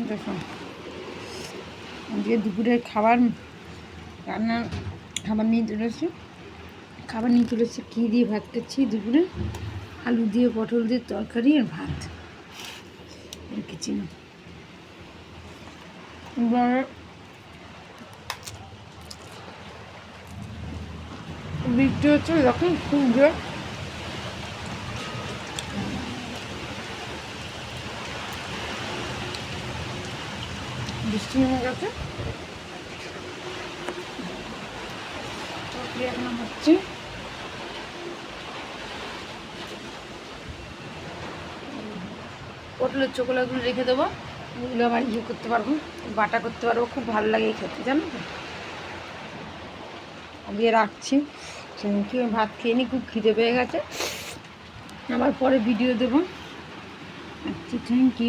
দেখো আজকে দুপুরের খাবার নিয়ে চলে এসেছি কী দিয়ে ভাত খাচ্ছি দুপুরে, আলু দিয়ে পটল দিয়ে তরকারি আর ভাত, কিছু না। বৃষ্টি হচ্ছে যখন খুব জোর, বৃষ্টি নেমে গেছে, এখন হচ্ছে পটলের চোখলাগুলো রেখে দেবো, ওগুলো আবার করতে পারবো, বাটা করতে পারবো, খুব ভালো লাগে এই খেতে, জানো তো। আজকে রাখছি, কি ভাত খেয়ে নিই, খুব খিদে পেয়ে গেছে, আবার পরে ভিডিও দেবো। আচ্ছা, থ্যাংক ইউ।